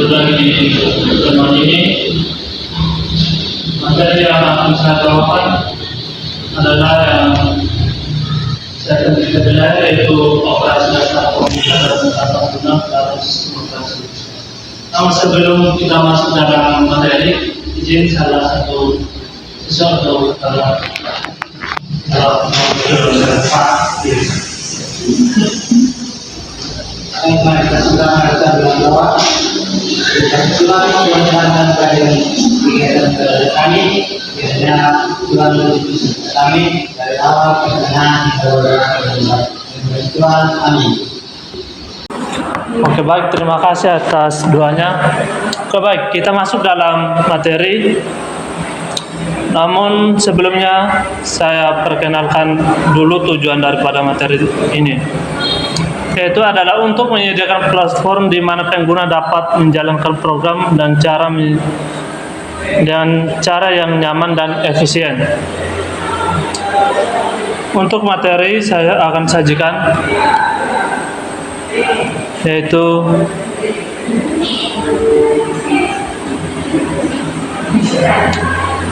kebetulan di pertemuan ini materi yang akan saya bawakan adalah yang saya belajar, yaitu operasi dasar komputer dan tata guna dalam sistem operasi. Namun sebelum kita masuk dalam materi, izin salah satu sesuatu dalam Mari kita sudah baca dengan doa. Tuhan menyenangkan dari kegiatan kami, biasanya Tuhan menjadi kami dari awal ke tengah hingga Tuhan, amin. Oke, baik, terima kasih atas doanya. Oke, baik, kita masuk dalam materi. Namun sebelumnya saya perkenalkan dulu tujuan daripada materi ini, yaitu adalah untuk menyediakan platform di mana pengguna dapat menjalankan program dan cara yang nyaman dan efisien. Untuk materi saya akan sajikan, yaitu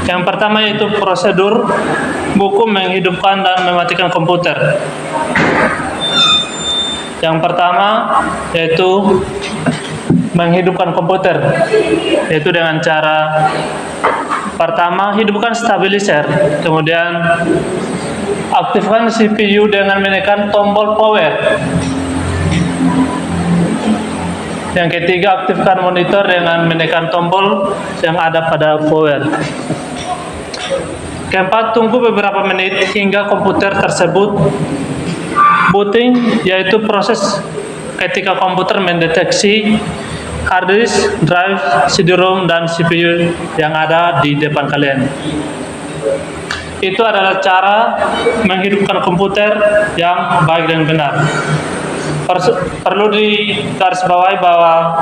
yang pertama, yaitu prosedur buku menghidupkan dan mematikan komputer. Yang pertama yaitu menghidupkan komputer, yaitu dengan cara pertama hidupkan stabilizer, kemudian aktifkan CPU dengan menekan tombol power. Yang ketiga, aktifkan monitor dengan menekan tombol yang ada pada power. Keempat, tunggu beberapa menit hingga komputer tersebut booting, yaitu proses ketika komputer mendeteksi hard disk, drive, CD-ROM, dan CPU yang ada di depan kalian. Itu adalah cara menghidupkan komputer yang baik dan benar. Perlu digarisbawahi bahwa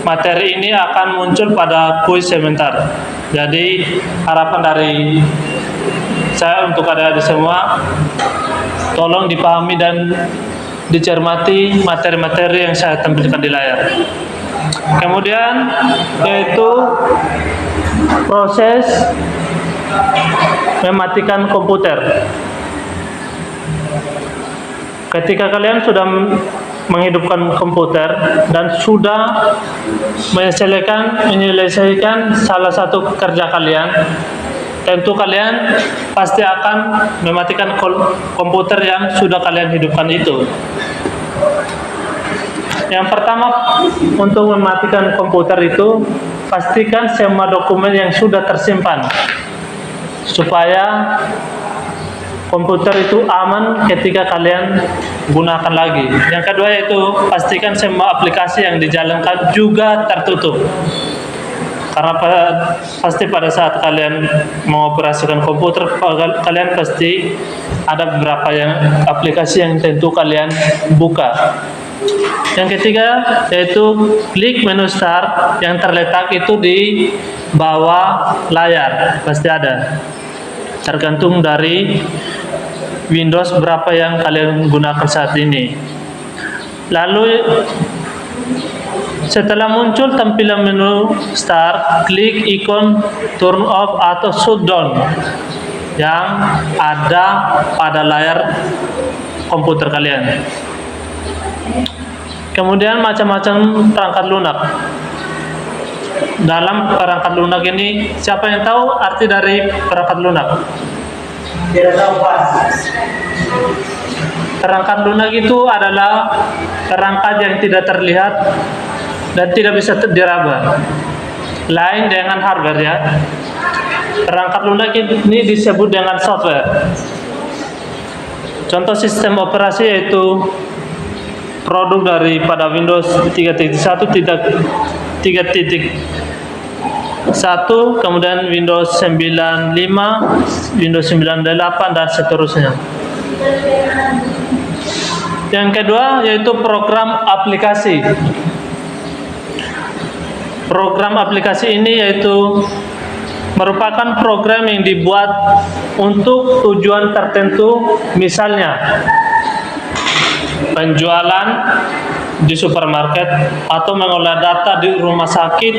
materi ini akan muncul pada kuis sebentar. Jadi harapan dari saya untuk adik-adik semua, tolong dipahami dan dicermati materi-materi yang saya tampilkan di layar. Kemudian yaitu proses mematikan komputer. Ketika kalian sudah menghidupkan komputer dan sudah menyelesaikan salah satu kerja kalian, tentu kalian pasti akan mematikan komputer yang sudah kalian hidupkan itu. Yang pertama, untuk mematikan komputer itu, pastikan semua dokumen yang sudah tersimpan supaya komputer itu aman ketika kalian gunakan lagi. Yang kedua yaitu pastikan semua aplikasi yang dijalankan juga tertutup. Karena pasti pada saat kalian mengoperasikan komputer, kalian pasti ada beberapa aplikasi yang tentu kalian buka. Yang ketiga yaitu klik menu start yang terletak itu di bawah layar, pasti ada. Tergantung dari Windows berapa yang kalian gunakan saat ini. Lalu setelah muncul tampilan menu start, klik ikon turn off atau shutdown yang ada pada layar komputer kalian. Kemudian macam-macam perangkat lunak. Dalam perangkat lunak ini, siapa yang tahu arti dari perangkat lunak? Tidak tahu, Pak. Perangkat lunak itu adalah perangkat yang tidak terlihat dan tidak bisa diraba. Lain dengan hardware ya. Perangkat lunak ini disebut dengan software. Contoh sistem operasi yaitu produk daripada Windows 3.1, 3.1, kemudian Windows 95, Windows 98 dan seterusnya. Yang kedua yaitu program aplikasi. Program aplikasi ini yaitu merupakan program yang dibuat untuk tujuan tertentu, misalnya penjualan, di supermarket atau mengolah data di rumah sakit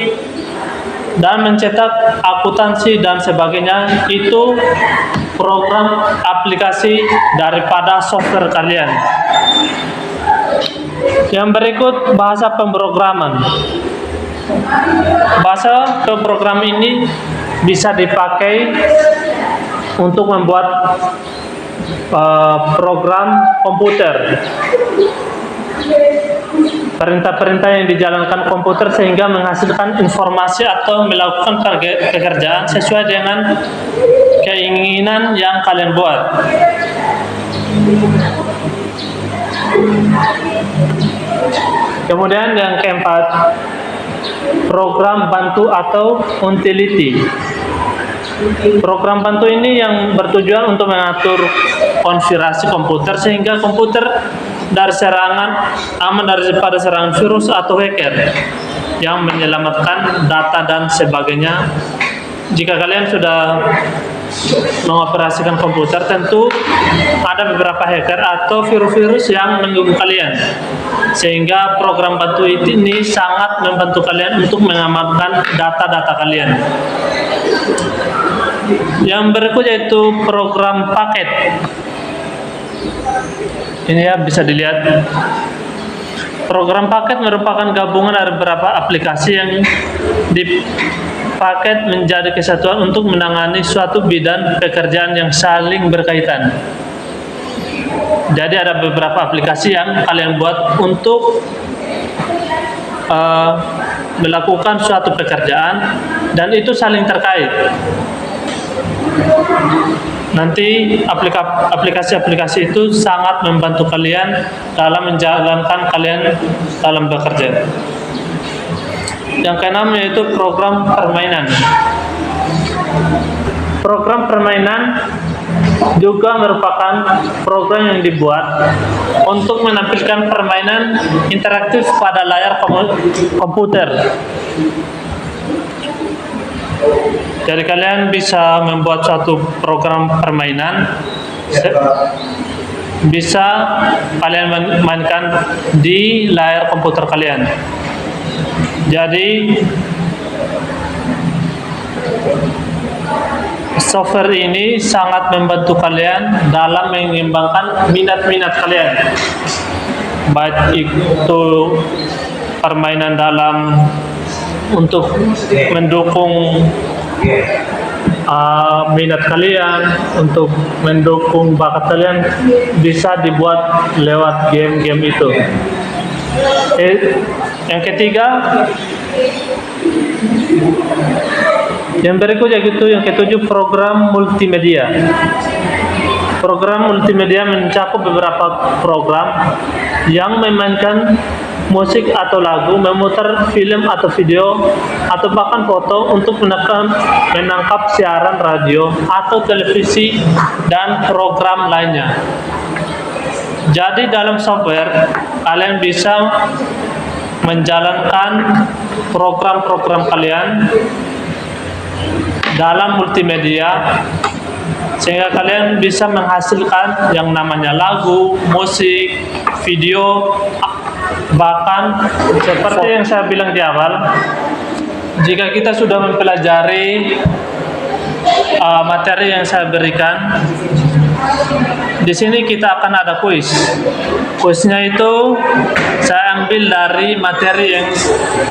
dan mencetak akuntansi dan sebagainya, itu program aplikasi daripada software kalian. Yang berikut bahasa pemrograman. Bahasa pemrogram ini bisa dipakai untuk membuat program komputer. Perintah-perintah yang dijalankan komputer sehingga menghasilkan informasi atau melakukan pekerjaan sesuai dengan keinginan yang kalian buat. Kemudian yang keempat, program bantu atau utility. Program bantu ini yang bertujuan untuk mengatur konfigurasi komputer sehingga komputer dari serangan aman daripada serangan virus atau hacker yang menyelamatkan data dan sebagainya. Jika kalian sudah mengoperasikan komputer, tentu ada beberapa hacker atau virus-virus yang mengganggu kalian, sehingga program bantu ini sangat membantu kalian untuk mengamankan data-data kalian. Yang berikut yaitu program paket. Ini ya, bisa dilihat. Program paket merupakan gabungan dari beberapa aplikasi yang dipaket menjadi kesatuan untuk menangani suatu bidang pekerjaan yang saling berkaitan. Jadi ada beberapa aplikasi yang kalian buat untuk melakukan suatu pekerjaan dan itu saling terkait. Nanti aplikasi-aplikasi itu sangat membantu kalian dalam menjalankan kalian dalam bekerja. Yang keenam yaitu program permainan. Program permainan juga merupakan program yang dibuat untuk menampilkan permainan interaktif pada layar komputer. Jadi kalian bisa membuat suatu program permainan, bisa kalian mainkan di layar komputer kalian. Jadi software ini sangat membantu kalian dalam mengembangkan minat-minat kalian, baik itu permainan dalam untuk mendukung minat kalian, untuk mendukung bakat kalian, bisa dibuat lewat game-game itu. Yang ketiga, yang berikutnya yaitu yang ketujuh, program multimedia. Program multimedia mencakup beberapa program yang memainkan musik atau lagu, memutar film atau video, atau bahkan foto untuk menangkap siaran radio atau televisi dan program lainnya. Jadi dalam software kalian bisa menjalankan program-program kalian dalam multimedia sehingga kalian bisa menghasilkan yang namanya lagu, musik, video, bahkan seperti yang saya bilang di awal, jika kita sudah mempelajari materi yang saya berikan, di sini kita akan ada kuis. Kuisnya itu saya ambil dari materi yang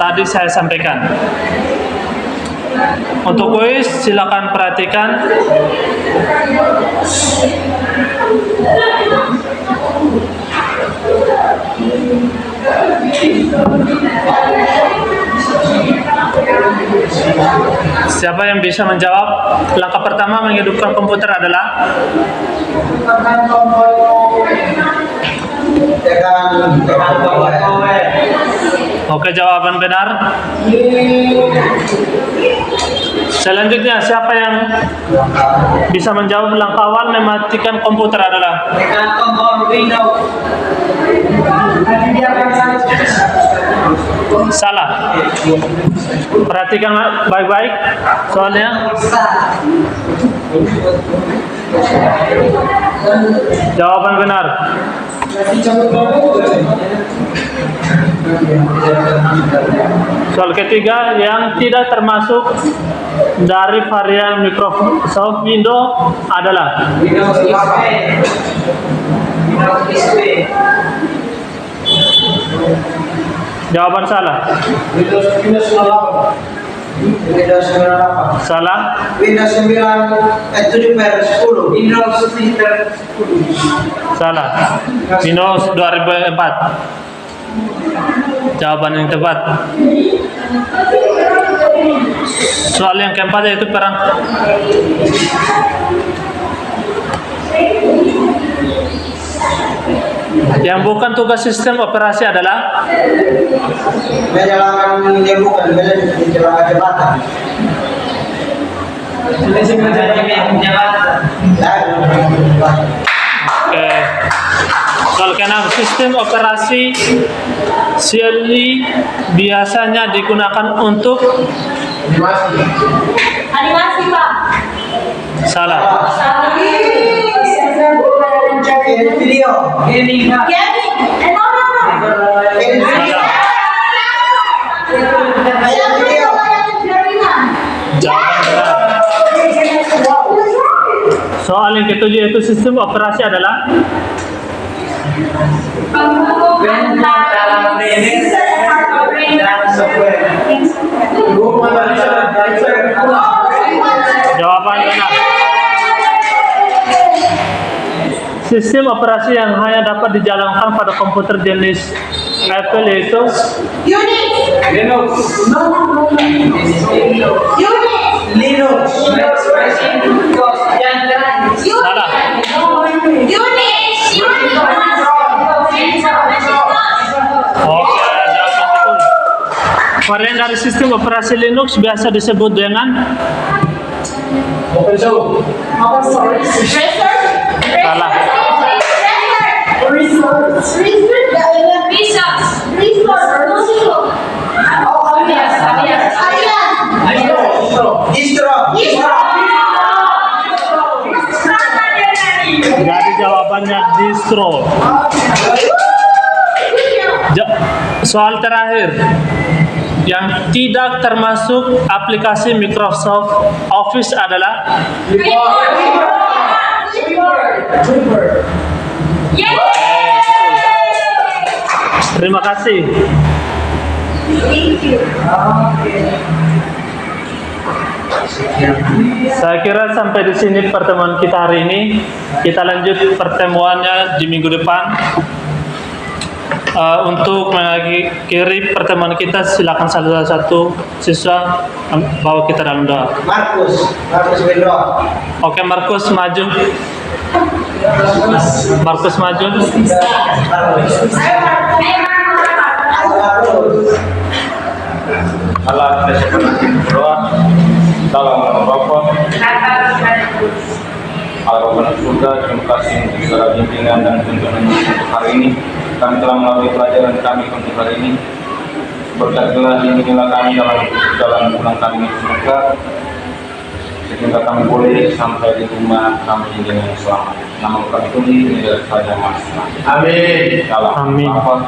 tadi saya sampaikan. Untuk kuis silakan perhatikan. Siapa yang bisa menjawab? Langkah pertama menghidupkan komputer adalah oke, jawaban benar. Selanjutnya, siapa yang bisa menjawab langkah awal mematikan komputer adalah? Salah. Perhatikan baik-baik soalnya. Jawaban benar. Soal ketiga yang tidak termasuk dari varian Microsoft Windows adalah Windows XP. Windows XP. jawaban salah. Windows 98. Windows 98. Salah. Windows 7/10. Windows 7/10. Salah. Windows 2004. Jawaban yang tepat. Soal yang keempat yaitu perang. Yang bukan tugas sistem operasi adalah Menyalakan yang bukan menyalakan jabatan. Oke. Soal keenam, sistem operasi Shelly biasanya digunakan untuk Animasi, Pak. salah. Video. Kevin. No. Salah. Video. Jawaban benar. Soal yang ketujuh yaitu sistem operasi adalah jawaban benar. Sistem operasi yang hanya dapat dijalankan pada komputer jenis Apple yaitu Linux. salah. Oke, jawaban betul. Varian dari sistem operasi Linux biasa disebut dengan salah. Jadi jawabannya distro. Soal terakhir yang tidak termasuk aplikasi Microsoft Office adalah terima kasih. Saya kira sampai di sini pertemuan kita hari ini. Kita lanjut pertemuannya di minggu depan. Untuk mengakhiri pertemuan kita, silakan salah satu siswa bawa kita dalam doa. Markus berdoa. Oke, Markus maju. Markus maju. Allah kita siapkan berdoa dalam nama Bapa, Allah Bapa surga. Terima kasih untuk segala bimbingan dan tuntunan untuk hari ini. Kami telah melalui pelajaran kami untuk hari ini. Berkatilah lindungilah kami dalam jalan pulang kami ke surga, sehingga kami boleh sampai di rumah kami dengan selamat. Nama kami tulis tidak saja Mas. Amin. Dalam Amin. Bapa.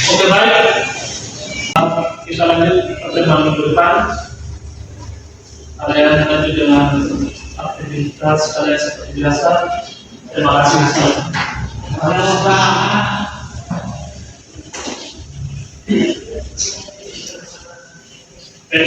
Oke, baik. Kita lanjut pertemuan minggu depan. Ada yang lanjut dengan aktivitas kalian seperti biasa. Terima kasih. Oke.